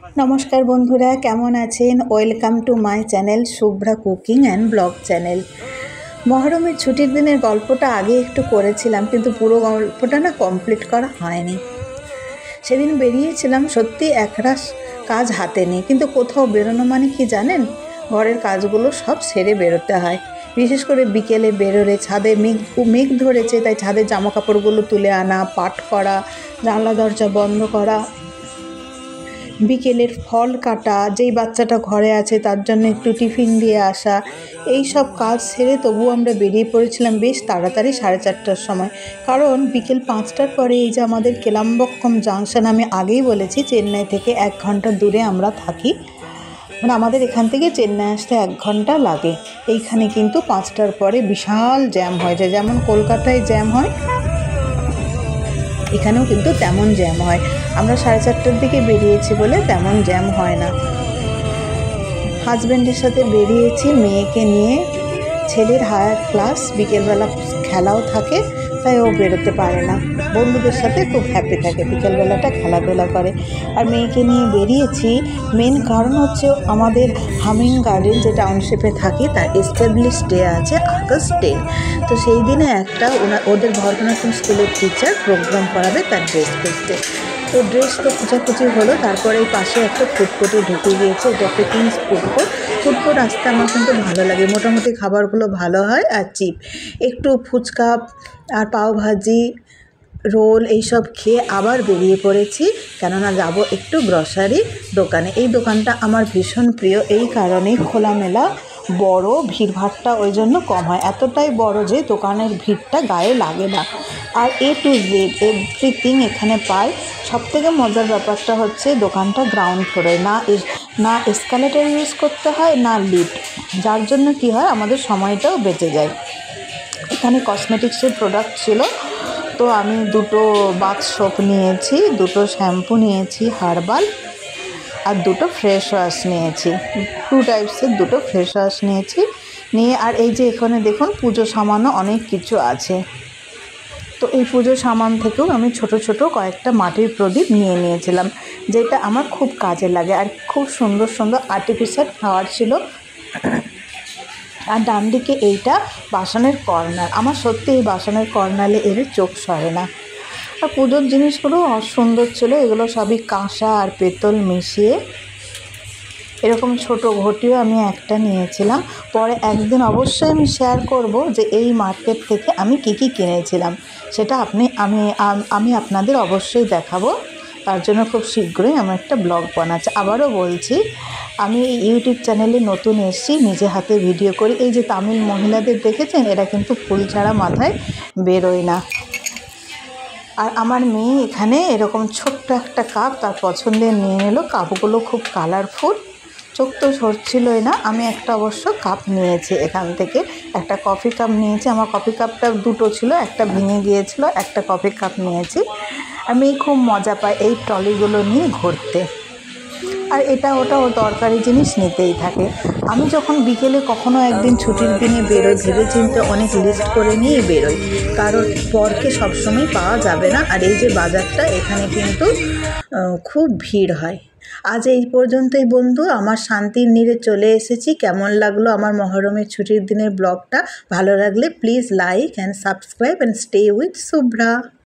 নমস্কার বন্ধুরা, কেমন আছেন? Welcome to my channel Shubhra cooking and blog channel. মহরমের ছুটির দিনের গল্পটা আগে একটু করেছিলাম, কিন্তু পুরো গল্পটা না কমপ্লিট করা হয়নি। সেদিন বেরিয়েছিলাম, সত্যি একরাশ কাজ হাতে নেই, কিন্তু কোথাও বেরোনো মানে কি জানেন, ঘরের কাজগুলো সব সেরে বেরোতে হয়। বিশেষ করে বিকেলে বেরোলে ছাদে মেঘ ধরেছে, তাই ছাদের জামা কাপড়গুলো তুলে আনা, পাট করা, জানলা দরজা বন্ধ করা, বিকেলের ফল কাটা, যেই বাচ্চাটা ঘরে আছে তার জন্য একটু টিফিন দিয়ে আসা, এই সব কাজ সেরে তবু আমরা বেরিয়ে পড়েছিলাম বেশ তাড়াতাড়ি 4:30টার সময়। কারণ বিকেল 5টার পরে এই যে আমাদের কেলাম্বক্কম জাংশন, আমি আগেই বলেছি চেন্নাই থেকে 1 ঘন্টা দূরে আমরা থাকি, মানে আমাদের এখান থেকে চেন্নাই আসতে 1 ঘন্টা লাগে। এইখানে কিন্তু 5টার পরে বিশাল জ্যাম হয়ে যায়, যেমন কলকাতায় জ্যাম হয় এখানেও কিন্তু তেমন জ্যাম হয়। আমরা 4:30টার দিকে বেরিয়েছি বলে তেমন জ্যাম হয় না। হাজব্যান্ডের সাথে বেরিয়েছি মেয়েকে নিয়ে। ছেলের হায়ার ক্লাস, বিকেলবেলা খেলাও থাকে, তাই ও বেরোতে পারে না। বন্ধুদের সাথে খুব হ্যাপি থাকে, বিকেলবেলাটা খেলাধুলা করে। আর মেয়েকে নিয়ে বেরিয়েছি মেন কারণ হচ্ছে আমাদের হামিং গার্ডেন যে টাউনশিপে থাকি তার এস্টাবলিশ ডে আছে আগস্ট 10। তো সেই দিনে একটা ওদের ভরতনাট্যম স্কুলের টিচার প্রোগ্রাম করাবে তার ড্রেস করতে। তো ড্রেস তো খোঁজাখুঁজি হলো, তারপরে এই পাশে একটা ফুডকোর্টে ঢুকে গিয়েছে, এটা একটা কিংস ফুডকোর্ট আসতে আমার কিন্তু ভালো লাগে। মোটামুটি খাবারগুলো ভালো হয় আর চিপ। একটু ফুচকা আর পাওভাজি, রোল এইসব খেয়ে আবার বেরিয়ে পড়েছি, কেননা যাব একটু গ্রসারি দোকানে। এই দোকানটা আমার ভীষণ প্রিয়, এই কারণেই খোলামেলা, বড়, ভিড়ভাড়টা ওই জন্য কম হয়। এতটাই বড় যে দোকানের ভিড়টা গায়ে লাগে না, আর A to Z এভরিথিং এখানে পাই। সবথেকে মজার ব্যাপারটা হচ্ছে দোকানটা গ্রাউন্ড ফ্লোরে, না এসকালেটর ইউজ করতে হয় না লিফট, যার জন্য কি হয় আমাদের সময়টাও বেঁচে যায়। এখানে কসমেটিক্সের প্রোডাক্ট ছিল, তো আমি 2টো বাথ সোপ নিয়েছি, 2টো শ্যাম্পু নিয়েছি হার্বাল, আর 2টো ফ্রেশ ওয়াশ নিয়েছি। 2 টাইপসের 2টো ফ্রেশ ওয়াশ নিয়ে আর এই যে এখানে দেখুন পুজো সামানও অনেক কিছু আছে। তো এই পুজো সামান থেকেও আমি ছোট ছোট কয়েকটা মাটির প্রদীপ নিয়ে নিয়েছিলাম, যেটা আমার খুব কাজে লাগে। আর খুব সুন্দর সুন্দর আর্টিফিশিয়াল ফ্লাওয়ার ছিল। আর ডান দিকে এইটা বাসনের কর্নার, আমার সত্যি এই বাসনের কর্নারে এর চোখ সরে না। আর পুজোর জিনিসগুলো অসুন্দর ছিল, এগুলো সবই কাঁসা আর পেতল মিশিয়ে। এরকম ছোট ঘটিও আমি একটা নিয়েছিলাম। পরে একদিন অবশ্যই আমি শেয়ার করব যে এই মার্কেট থেকে আমি কী কী কিনেছিলাম, সেটা আমি আপনাদের অবশ্যই দেখাবো। তার জন্য খুব শীঘ্রই আমি একটা ব্লগ বানাচ্ছি। আবারও বলছি, আমি এই ইউটিউব চ্যানেলে নতুন এসেছি, নিজে হাতে ভিডিও করি। এই যে তামিল মহিলাদের দেখেছেন, এরা কিন্তু ফুল ছাড়া মাথায় বেরোয় না। আর আমার মেয়ে এখানে এরকম ছোট্ট একটা কাপ তার পছন্দের নিয়ে নিল। কাপগুলো খুব কালারফুল, চোখ তো সরছিলই না। আমি একটা অবশ্য কাপ নিয়েছি এখান থেকে, একটা কফি কাপ নিয়েছি। আমার কফি কাপটা 2টো ছিল, একটা ভেঙে গিয়েছিল, একটা কফি কাপ নিয়েছি। আমি খুব মজা পাই এই ট্রলিগুলো নিয়ে ঘুরতে, আর এটা ওটা ও দরকারি জিনিস নিতেই থাকে। আমি যখন বিকেলে কখনো একদিন ছুটির দিনে বেরোই, ভেবেচিন্তে অনেক লিস্ট করে নিয়েই বেরোই, কারণ পরকে সবসময় পাওয়া যাবে না। আর এই যে বাজারটা, এখানে কিন্তু খুব ভিড় হয়। আজ এই পর্যন্তই বন্ধু, আমার শান্তির নীড়ে চলে এসেছি। কেমন লাগলো আমার মহরমের ছুটির দিনের ব্লগটা? ভালো লাগলে please like and subscribe and stay with Shubhra.